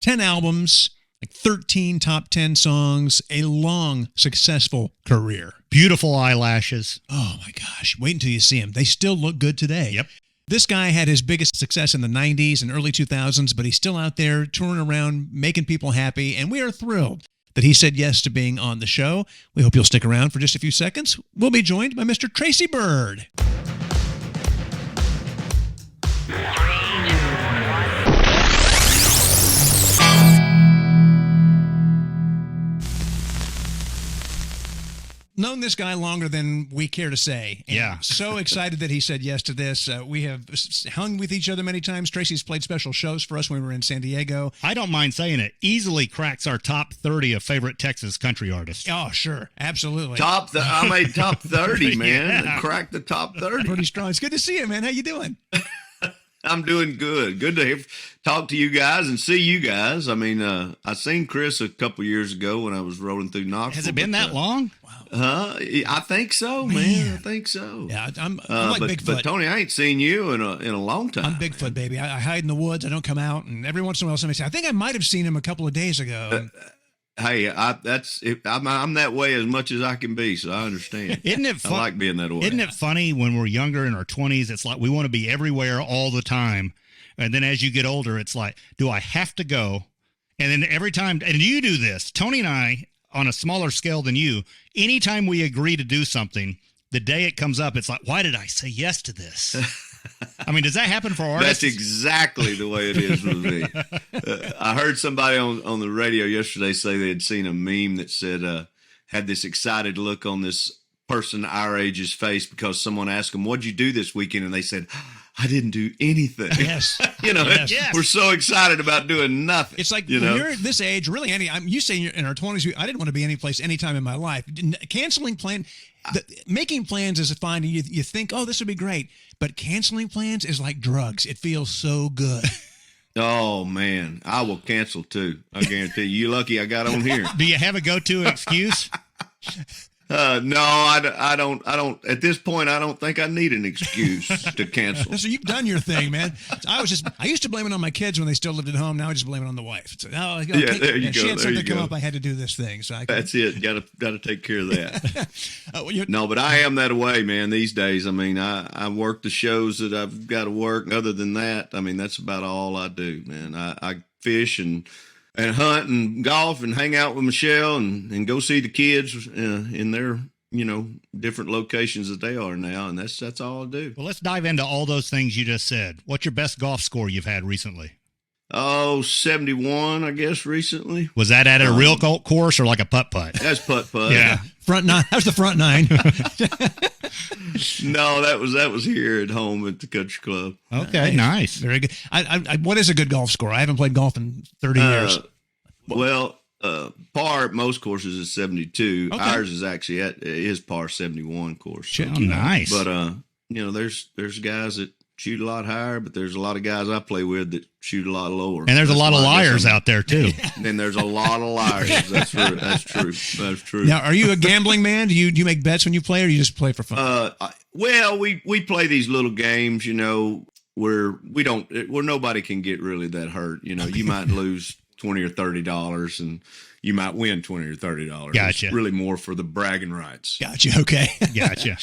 10 albums, like 13 top 10 songs, a long, successful career. Beautiful eyelashes. Oh, my gosh. Wait until you see him. They still look good today. Yep. This guy had his biggest success in the 90s and early 2000s, but he's still out there touring around, making people happy, and we are thrilled that he said yes to being on the show. We hope you'll stick around for just a few seconds. We'll be joined by Mr. Tracy Byrd. Known this guy longer than we care to say. And yeah. So excited that he said yes to this. We have hung with each other many times. Tracy's played special shows for us when we were in San Diego. I don't mind saying it. Easily cracks our top 30 of favorite Texas country artists. Oh, sure. Absolutely. I made top 30, man. Yeah. Cracked the top 30. Pretty strong. It's good to see you, man. How you doing? I'm doing good. Good to talk to you guys and see you guys. I mean, I seen Chris a couple years ago when I was rolling through Knoxville. Has it been that long? Wow. I think so, man. I think so. Yeah, I'm like Bigfoot. But Tony, I ain't seen you in a long time. I'm Bigfoot, baby. I hide in the woods. I don't come out. And every once in a while, somebody says, I think I might have seen him a couple of days ago. Hey, I'm that way as much as I can be, so I understand. Isn't it fun? I like being that way. Isn't it funny when we're younger in our 20s, it's like we want to be everywhere all the time. And then as you get older, it's like, do I have to go? And then every time, and you do this, Tony and I, on a smaller scale than you, anytime we agree to do something, the day it comes up, it's like, why did I say yes to this? I mean, does that happen for artists? That's exactly the way it is with me. I heard somebody on the radio yesterday say they had seen a meme that said, had this excited look on this person our age's face because someone asked them, what'd you do this weekend? And they said, I didn't do anything. Yes. Yes. We're so excited about doing nothing. It's like when you're at this age, really, you say in our 20s, I didn't want to be any place anytime in my life. Canceling plans, making plans is fine. And you think, oh, this would be great. But canceling plans is like drugs. It feels so good. Oh, man. I will cancel, too. I guarantee you. You're lucky I got on here. Do you have a go-to excuse? No, I don't. At this point, I don't think I need an excuse to cancel. So you've done your thing, man. I used to blame it on my kids when they still lived at home. Now I just blame it on the wife. So, there you go. She had there something you come go. up. I had to do this thing. So That's it. Got to take care of that. Well, No, but I am that way, man. These days, I mean, I work the shows that I've got to work. Other than that, I mean, that's about all I do, man. I fish and hunt and golf and hang out with Michelle and go see the kids in their different locations that they are now, and that's all I do. Well, let's dive into all those things you just said. What's your best golf score you've had recently? Oh, 71, I guess, recently. Was that at a real golf course or like a putt-putt? That's putt-putt. Yeah. front nine. That was the front nine. No, that was here at home at the country club. Okay, nice. Very good. What is a good golf score? I haven't played golf in 30 years. Well, par at most courses is 72. Okay. Ours is actually at his par 71 course. So, Oh, nice. but there's guys that shoot a lot higher, but there's a lot of guys I play with that shoot a lot lower. And there's a lot of liars out there too. And there's a lot of liars. That's true. That's true. That's true. Now, are you a gambling man? Do you make bets when you play, or you just play for fun? Well, we play these little games, where nobody can get really that hurt. You might lose $20 or $30, and you might win $20 or $30. Gotcha. It's really more for the bragging rights. Gotcha. Okay. Gotcha.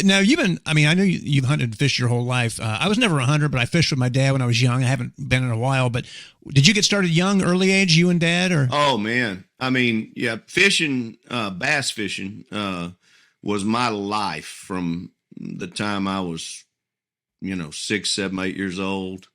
Now I know you've hunted and fished your whole life. I was never a hunter, but I fished with my dad when I was young. I haven't been in a while, but did you get started young, early age, you and dad, or? Oh man. I mean, yeah, fishing, bass fishing, was my life from the time I was, 6, 7, 8 years old.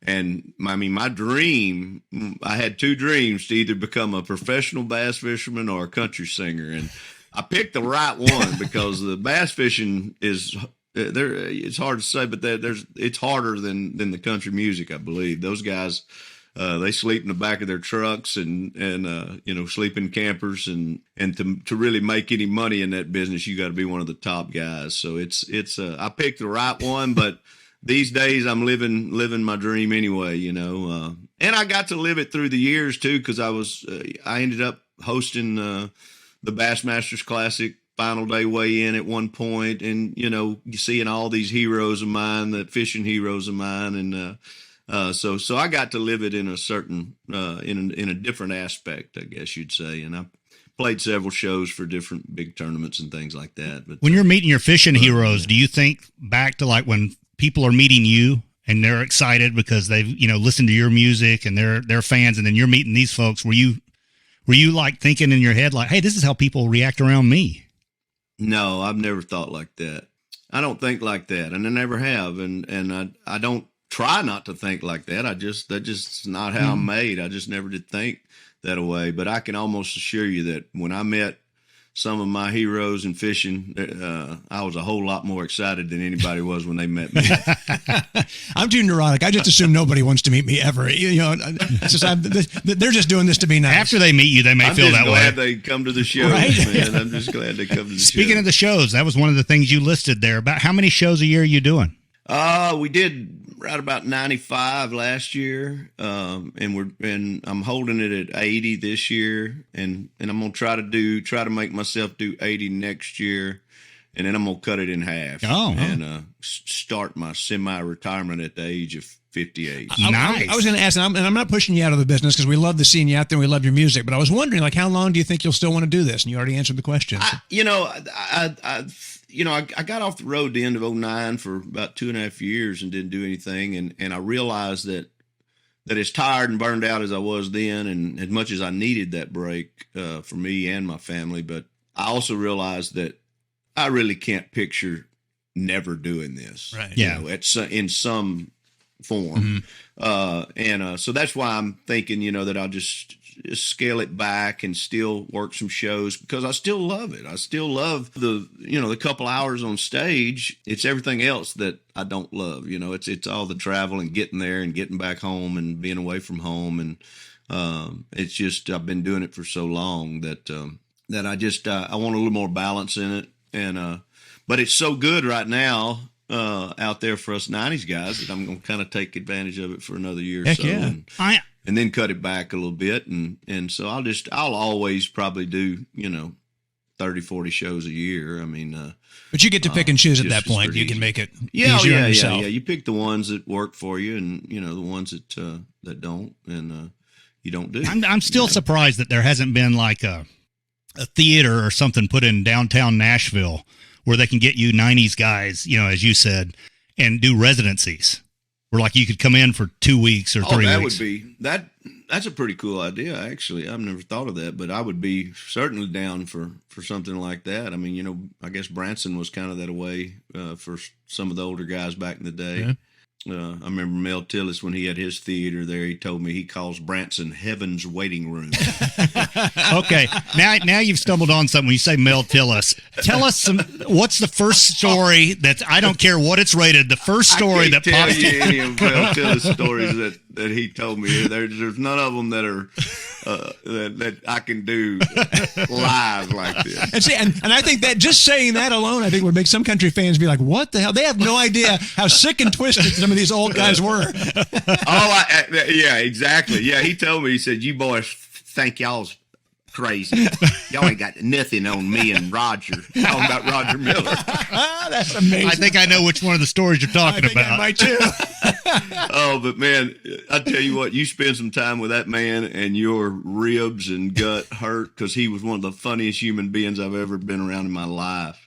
And my dream, I had two dreams: to either become a professional bass fisherman or a country singer. And I picked the right one because the bass fishing is there. It's hard to say, but it's harder than the country music. I believe those guys, they sleep in the back of their trucks and sleep in campers, and to really make any money in that business, you got to be one of the top guys. So I picked the right one, but these days I'm living my dream anyway, and I got to live it through the years too, because I ended up hosting the Bassmasters Classic final day weigh-in at one point, and seeing all these heroes of mine, that fishing heroes of mine, and So I got to live it in a certain, in a different aspect, I guess you'd say. And I played several shows for different big tournaments and things like that. But when you're meeting your fishing heroes, do you think back to like when people are meeting you and they're excited because they've, listened to your music and they're fans, and then you're meeting these folks? Were you like thinking in your head like, hey, this is how people react around me? No, I've never thought like that. I don't think like that, and I never have, and I don't try not to think like that. That's just not how I'm made. I just never did think that way. But I can almost assure you that when I met some of my heroes in fishing, I was a whole lot more excited than anybody was when they met me. I'm too neurotic. I just assume nobody wants to meet me ever. It's just, they're just doing this to be nice. After they meet you, they may feel that way. I'm just glad they come to the shows, right? Man. I'm just glad they come to the shows. Speaking of the shows, that was one of the things you listed there. About how many shows a year are you doing? We did right about 95 last year, and I'm holding it at 80 this year, and I'm gonna try to make myself do 80 next year, and then I'm gonna cut it in half. And start my semi-retirement at the age of 58. Nice. I was going to ask, and I'm not pushing you out of the business because we love the seeing you out there. We love your music, but I was wondering, like, how long do you think you'll still want to do this? And you already answered the question. I got off the road at the end of 2009 for about 2.5 years and didn't do anything. And I realized that as tired and burned out as I was then, and as much as I needed that break for me and my family, but I also realized that I really can't picture never doing this. Right. Yeah. In some form. So that's why I'm thinking, that I'll just scale it back and still work some shows, because I still love it. I still love the couple hours on stage. It's everything else that I don't love. It's all the travel and getting there and getting back home and being away from home. And it's just, I've been doing it for so long that I just, I want a little more balance in it. And, but it's so good right now out there for us 90s guys that I'm going to kind of take advantage of it for another year or so. Yeah. And then cut it back a little bit. And so I'll always probably do, 30, 40 shows a year. I mean, but you get to pick and choose at that just point. You can make it easier on yourself. Yeah. You pick the ones that work for you, and the ones that don't, and you don't do. I'm still surprised that there hasn't been like a theater or something put in downtown Nashville where they can get you 90s guys, as you said, and do residencies. Where like you could come in for 2 weeks or 3 weeks. That would be that's a pretty cool idea, actually. I've never thought of that, but I would be certainly down for something like that. I mean, I guess Branson was kind of that way for some of the older guys back in the day. Yeah. I remember Mel Tillis, when he had his theater there, he told me he calls Branson Heaven's Waiting Room. Okay, now you've stumbled on something. When you say Mel Tillis, tell us what's the first story I don't care what it's rated, the first story that tell pops you any of Mel Tillis stories that he told me. There's none of them that are that I can do live like this. And see, and I think that just saying that alone, I think would make some country fans be like, "What the hell?" They have no idea how sick and twisted some of these old guys were. Yeah, exactly. Yeah, he told me. He said, "You boys think y'all's crazy. Y'all ain't got nothing on me and Roger." Talking about Roger Miller. That's amazing. I think I know which one of the stories you're talking about. I might too. Oh, but man, I tell you what, you spend some time with that man and your ribs and gut hurt, because he was one of the funniest human beings I've ever been around in my life.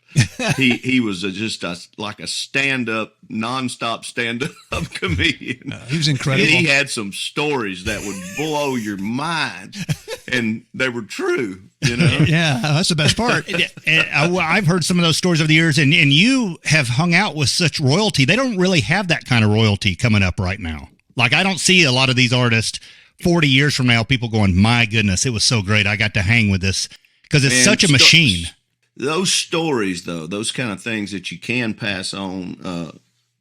He was just like a stand-up, nonstop stand-up comedian. He was incredible. And he had some stories that would blow your mind, and they were true. Yeah, that's the best part. I've heard some of those stories over the years, and you have hung out with such royalty. They don't really have that kind of royalty coming up right now. Like, I don't see a lot of these artists 40 years from now, people going, "My goodness, it was so great. I got to hang with this," because it's such a machine. Those stories, though, those kind of things that you can pass on,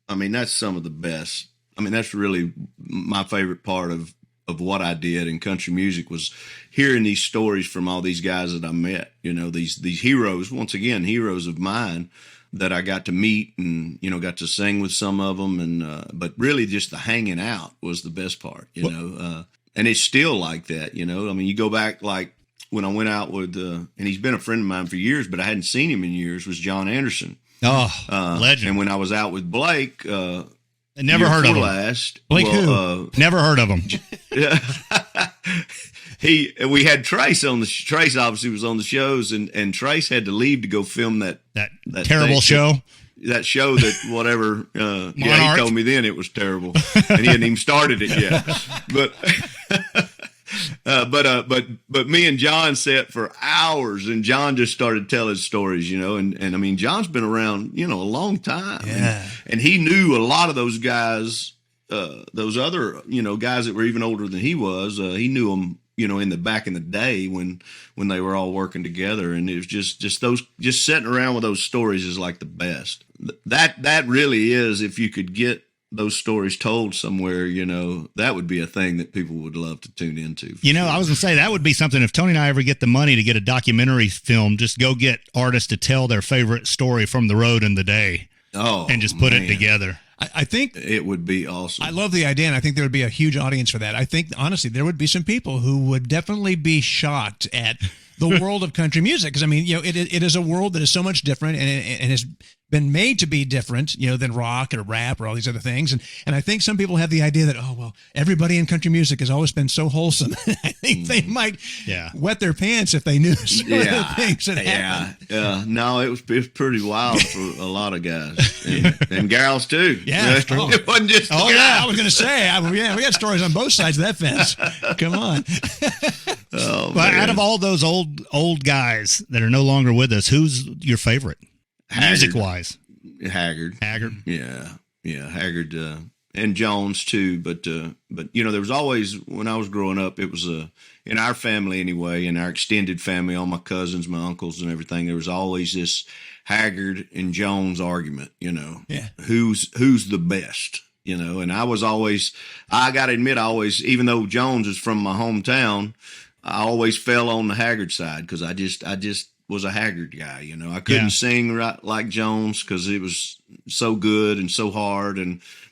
I mean, that's some of the best. I mean, that's really my favorite part of what I did in country music, was hearing these stories from all these guys that I met, these heroes, once again, heroes of mine that I got to meet and, got to sing with some of them. And, but really just the hanging out was the best part, and it's still like that, I mean, you go back, like, when I went out with, and he's been a friend of mine for years, but I hadn't seen him in years, was John Anderson. Oh, legend. And when I was out with Blake, Never heard of him. Last. Like who? Never heard of him. We had Trace on the Trace obviously was on the shows, and Trace had to leave to go film that terrible show. That show that whatever. Yeah, he told me then it was terrible, and he hadn't even started it yet. But me and John sat for hours, and John just started telling stories, and I mean, John's been around, a long time. Yeah. And he knew a lot of those guys, those other, guys that were even older than he was. He knew them, in the back in the day when they were all working together. And it was just sitting around with those stories is like the best. That really is, if you could get those stories told somewhere, that would be a thing that people would love to tune into. I was going to say that would be something if Tony and I ever get the money to get a documentary film, just go get artists to tell their favorite story from the road in the day. Oh, and just put it together. I think it would be awesome. I love the idea, and I think there would be a huge audience for that. I think, honestly, there would be some people who would definitely be shocked at the world of country music. Because, I mean, it is a world that is so much different and has been made to be different, than rock or rap or all these other things. And I think some people have the idea that, everybody in country music has always been so wholesome. I think they might wet their pants if they knew some of the things that happened. Yeah. No, it was pretty wild for a lot of guys. And gals, too. Yeah. It wasn't just I was going to say, we got stories on both sides of that fence. Come on. But out of all those old guys that are no longer with us, who's your favorite? Music-wise. Haggard. Yeah, Haggard and Jones too. But there was always, when I was growing up, it was in our family anyway, in our extended family, all my cousins, my uncles, and everything. There was always this Haggard and Jones argument. Who's the best? And I got to admit, even though Jones is from my hometown, I always fell on the Haggard side because I just was a Haggard guy. I couldn't sing right like Jones because it was so good and so hard,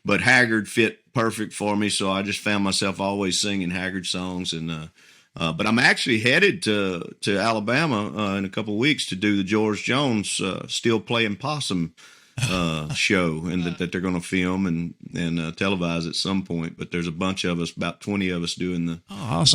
but Haggard fit perfect for me. So I just found myself always singing Haggard songs. And but I'm actually headed to Alabama in a couple of weeks to do the George Jones Still Playing Possum show, and that they're going to film and televise at some point. But there's a bunch of us, about 20 of us, doing the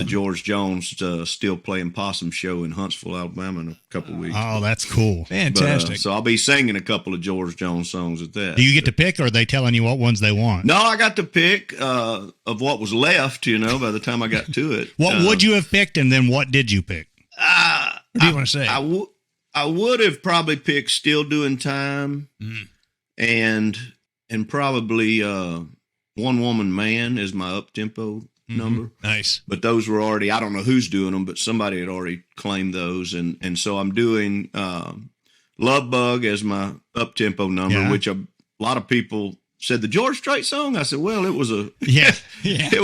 George Jones Still Playing Possum show in Huntsville, Alabama, in a couple of weeks. Oh, that's cool. Fantastic. So I'll be singing a couple of George Jones songs at that. Do you get to pick, or are they telling you what ones they want? No, I got to pick of what was left, by the time I got to it. What would you have picked, and then what did you pick? What do you want to say? I would have probably picked Still Doing Time and probably One Woman Man is my up-tempo number. Nice. But those were already, I don't know who's doing them, but somebody had already claimed those. And so I'm doing Love Bug as my up-tempo number, which a lot of people said the George Strait song. I said, well, it was it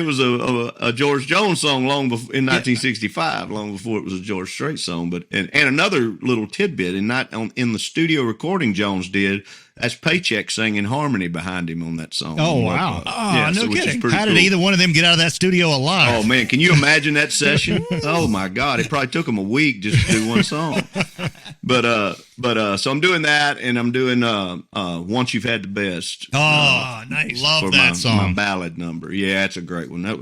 was a George Jones song long before, in 1965, long before it was a George Strait song. But and another little tidbit, and not in the studio recording Jones did. That's Paycheck singing harmony behind him on that song. Oh, wow. No kidding. How did either one of them get out of that studio alive? Oh, man. Can you imagine that session? Oh, my God. It probably took them a week just to do one song. But so I'm doing that, and I'm doing Once You've Had the Best. Oh, nice. Love that song. My ballad number. Yeah, it's a great one. I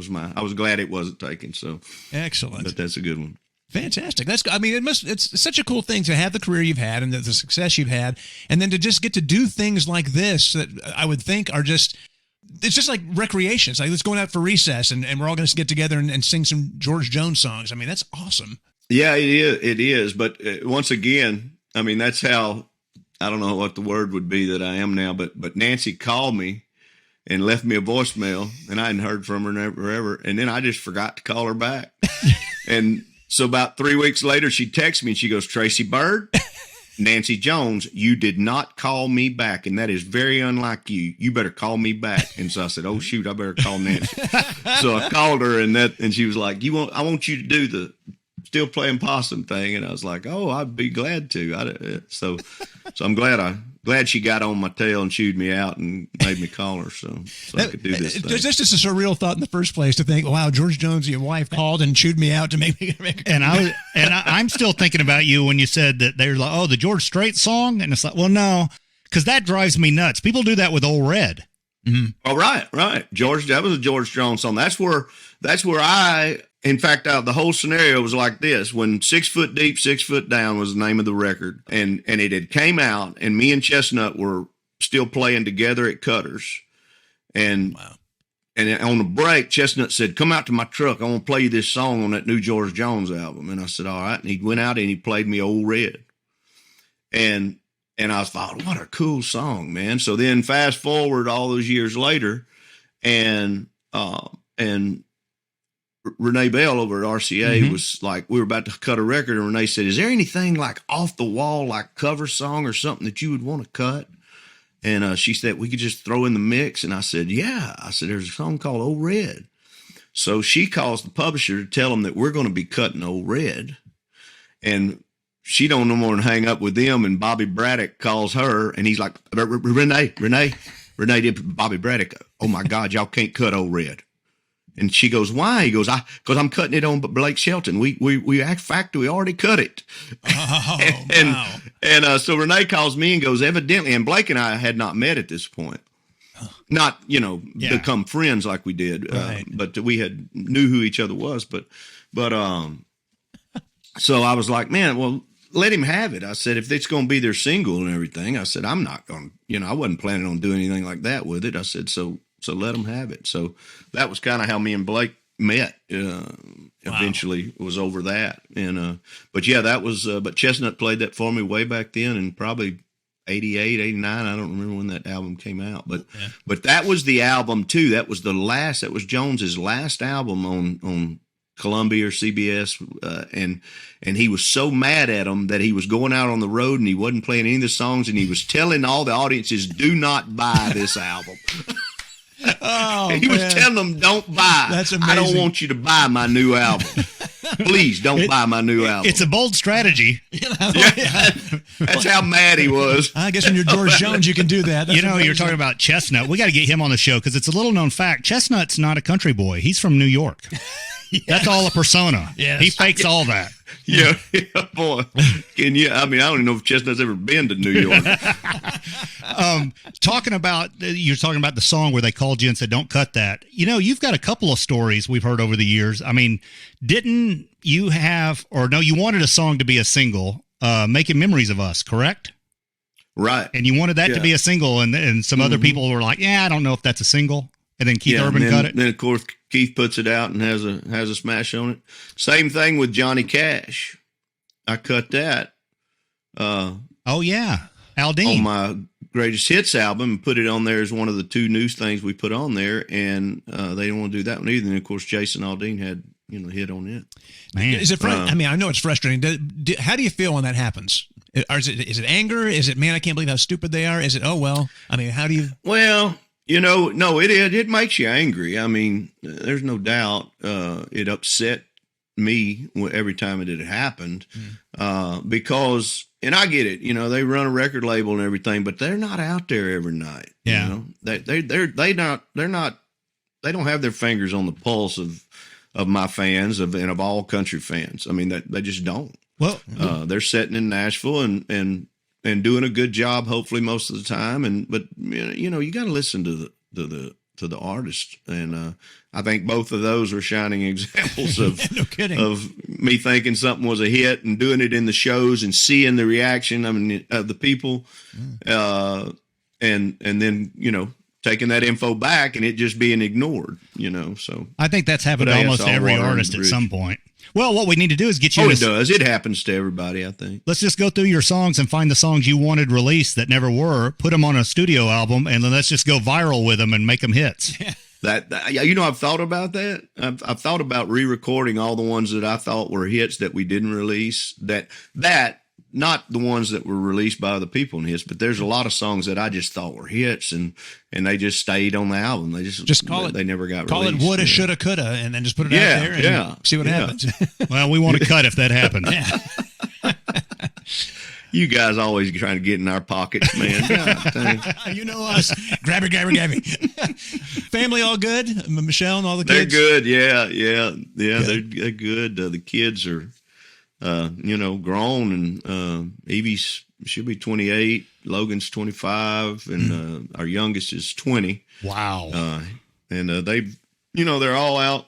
was glad it wasn't taken. So excellent. But that's a good one. Fantastic. It's such a cool thing to have the career you've had and the success you've had, and then to just get to do things like this that I would think are it's just like recreation. It's like, let's go out for recess and we're all going to get together and sing some George Jones songs. I mean, that's awesome. Yeah, it is. But once again, I mean, that's how, I don't know what the word would be that I am now, but Nancy called me and left me a voicemail, and I hadn't heard from her ever. And then I just forgot to call her back. And so about 3 weeks later, she texts me and she goes, Tracy Byrd, Nancy Jones, you did not call me back, and that is very unlike you. You better call me back. And so I said, oh, shoot, I better call Nancy. So I called her, and she was like, I want you to do the Still Playing Possum thing. And I was like, oh, I'd be glad to. So I'm glad she got on my tail and chewed me out and made me call her so I could do this thing. There's just a surreal thought in the first place to think, wow, George Jones, your wife called and chewed me out to make me. I'm still thinking about you when you said that they're like, the George Strait song. And it's like, well, no, because that drives me nuts. People do that with Old Red. Oh, right. George, that was a George Jones song. That's where in fact, the whole scenario was like this. When 6 Foot Deep, 6 Foot Down was the name of the record, and it had came out, and me and Chestnut were still playing together at Cutter's. And Wow. And on the break, Chestnut said, "Come out to my truck. I want to play you this song on that new George Jones album." And I said, "All right." And he went out and he played me Old Red. And I thought, what a cool song, man. So then fast forward all those years later, and Renee Bell over at RCA was like, we were about to cut a record, and Renee said, "Is there anything like off the wall, like cover song or something that you would want to cut?" And she said, "We could just throw in the mix." And I said, "Yeah." I said, "There's a song called Old Red." So she calls the publisher to tell them that we're going to be cutting Old Red. And she don't no more than hang up with them. And Bobby Braddock calls her, and he's like, Renee did Bobby Braddock. "Oh my God, y'all can't cut Old Red." And she goes, "Why?" He goes, "Because I'm cutting it on Blake Shelton. We already cut it." Oh, and, wow. and so Renee calls me and goes, evidently, and Blake and I had not met at this point. Not, become friends like we did, Right. but we knew who each other was. But so I was like, "Man, well, let him have it." I said, "If it's going to be their single and everything," I said, "I'm not going to, I wasn't planning on doing anything like that with it." I said, so let them have it. So that was kind of how me and Blake met. Eventually was over that. And, but yeah, that was, but Chestnut played that for me way back then, and probably 88, 89. I don't remember when that album came out, but that was the album too. That was Jones's last album on Columbia or CBS. And he was so mad at him that he was going out on the road and he wasn't playing any of the songs, and he was telling all the audiences, "Do not buy this album." Oh, he was telling them, "Don't buy. That's I don't amazing. want you to buy my new album. Please don't buy my new album." It's a bold strategy. That's how mad he was. I guess when you're George Jones, you can do that. That's You're amazing. talking about Chestnut. We got to get him on the show because it's a little known fact. Chestnut's not a country boy. He's from New York. That's all a persona. Yes. He fakes all that. Yeah, boy. Can you? I mean, I don't even know if Chestnut's ever been to New York. You're talking about the song where they called you and said, "Don't cut that." You've got a couple of stories we've heard over the years. I mean, didn't you you wanted a song to be a single, Making Memories of Us, correct? Right. And you wanted that to be a single, and some other people were like, "Yeah, I don't know if that's a single." And then Keith Urban cut it. Then of course Keith puts it out and has a smash on it. Same thing with Johnny Cash. I cut that. Oh yeah, Aldine on my greatest hits album, and put it on there as one of the 2 news things we put on there, and they didn't want to do that one either. And of course, Jason Aldean had hit on it. Man, Is it? I mean, I know it's frustrating. How do you feel when that happens? Is it anger? Is it, man, I can't believe how stupid they are? Is it, oh well? I mean, how do you? Well, no, it makes you angry. I mean, there's no doubt. It upset me every time it had happened, because, and I get it, they run a record label and everything, but they're not out there every night. Yeah. They don't have their fingers on the pulse of my fans and of all country fans. I mean, they just don't. Well, they're sitting in Nashville and doing a good job, hopefully most of the time. But you got to listen to the artist, and I think both of those are shining examples of No kidding. of me thinking something was a hit and doing it in the shows and seeing the reaction. I mean, of the people, and then taking that info back and it just being ignored. So I think that's happened to But almost that's all every water under artist the at bridge. some point. Well, what we need to do is get you. it does. It happens to everybody, I think. Let's just go through your songs and find the songs you wanted released that never were. Put them on a studio album, and then let's just go viral with them and make them hits. I've thought about that. I've thought about re-recording all the ones that I thought were hits that we didn't release. That not the ones that were released by other people in hits, but there's a lot of songs that I just thought were hits, and they just stayed on the album. They just call it. They never got Call released. it woulda, shoulda, coulda, and then just put it out there and see what happens. Well, we want to cut if that happens. You guys always trying to get in our pockets, man. God, dang. You know us. Grab it. Family all good? Michelle and all the They're kids? good. Yeah. They're good. The kids are, grown, and Evie's she'll be 28. Logan's 25, and our youngest is 20. Wow. And they're all out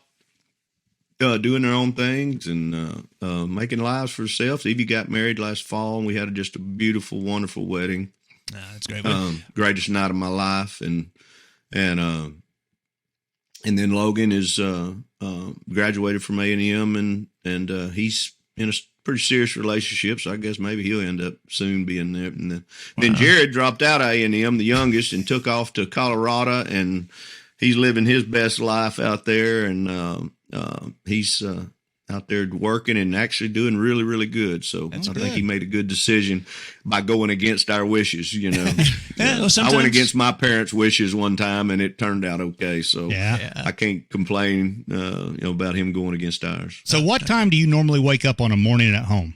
doing their own things and making lives for themselves. Evie got married last fall, and we had just a beautiful, wonderful wedding. That's great. Greatest night of my life, and then Logan is graduated from A&M, and he's in a pretty serious relationship. So I guess maybe he'll end up soon being there. And then Jared dropped out of A&M, the youngest, and took off to Colorado, and he's living his best life out there, and he's out there working and actually doing really, really good. So I think he made a good decision by going against our wishes, I went against my parents' wishes one time, and it turned out okay. So I can't complain about him going against ours. So what time do you normally wake up on a morning at home?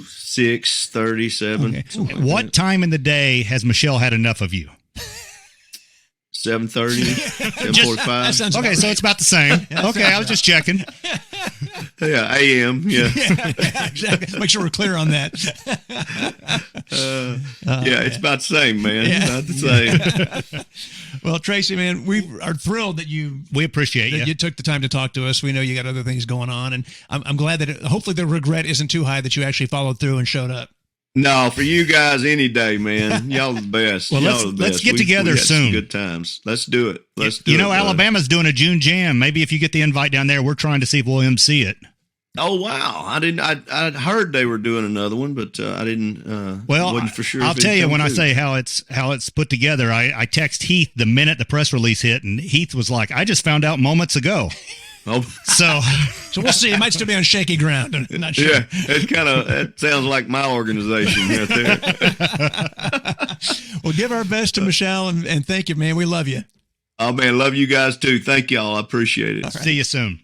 6:37. Okay. What time in the day has Michelle had enough of you? 7:30, 7:45. Okay, so it's about the same. Okay, I was just checking. Yeah, AM. Yeah. Exactly. Make sure we're clear on that. It's about the same, man. Yeah. About the same. Well, Tracy, man, we are thrilled that we appreciate you took the time to talk to us. We know you got other things going on, and I'm glad that hopefully the regret isn't too high that you actually followed through and showed up. No, for you guys any day, man. Y'all the best. Well, let's get together soon. Good times. Let's do it. Let's do it. Alabama's doing a June Jam. Maybe if you get the invite down there, we're trying to see if we'll MC it. Oh wow! I heard they were doing another one, but I didn't. Wasn't for sure. I'll tell you when I say how it's put together. I text Heath the minute the press release hit, and Heath was like, "I just found out moments ago." Oh. So we'll see. It might still be on shaky ground. I'm not sure. Yeah, that sounds like my organization right there. Well, give our best to Michelle, and thank you, man. We love you. Oh man, love you guys too. Thank y'all. I appreciate it. Right. See you soon.